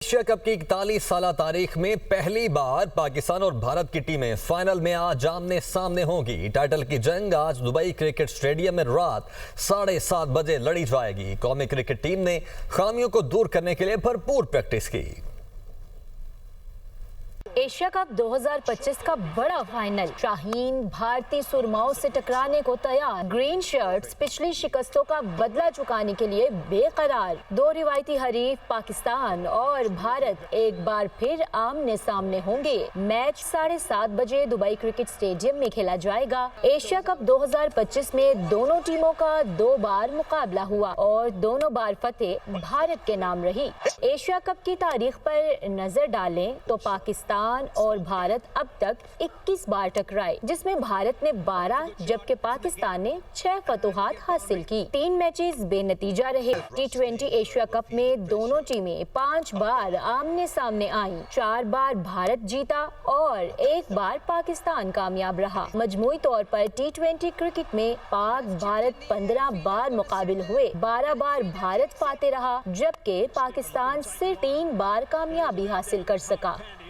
Asia cup کی 41 سالہ تاریخ میں پہلی بار پاکستان اور بھارت کی ٹیمیں فائنل میں آج آمنے سامنے ہوں گی۔ ٹائٹل کی جنگ آج دبئی کرکٹ سٹیڈیم میں رات 7:30 بجے لڑی جائے گی۔ قومی کرکٹ ٹیم نے خامیوں کو دور کرنے کے لیے بھرپور پریکٹس کی۔ ایشیا کپ 2025 کا بڑا فائنل، شاہین بھارتی سرماؤں سے ٹکرانے کو تیار۔ گرین شرٹس پچھلی شکستوں کا بدلہ چکانے کے لیے بے قرار۔ دو روایتی حریف پاکستان اور بھارت ایک بار پھر آمنے سامنے ہوں گے۔ میچ 7:30 بجے دبئی کرکٹ سٹیڈیم میں کھیلا جائے گا۔ ایشیا کپ 2025 میں دونوں ٹیموں کا 2 بار مقابلہ ہوا اور دونوں بار فتح بھارت کے نام رہی۔ ایشیا کپ کی تاریخ پر نظر ڈالیں تو پاکستان اور بھارت اب تک 21 بار ٹکرائے، جس میں بھارت نے 12 جبکہ پاکستان نے 6 فتوحات حاصل کی۔ 3 میچز بے نتیجہ رہے۔ T20 ایشیا کپ میں دونوں ٹیمیں 5 بار آمنے سامنے آئیں۔ 4 بار بھارت جیتا اور 1 بار پاکستان کامیاب رہا۔ مجموعی طور پر T20 کرکٹ میں پاک بھارت 15 بار مقابل ہوئے۔ 12 بار بھارت فاتح رہا جبکہ پاکستان صرف 3 بار کامیابی حاصل کر سکا۔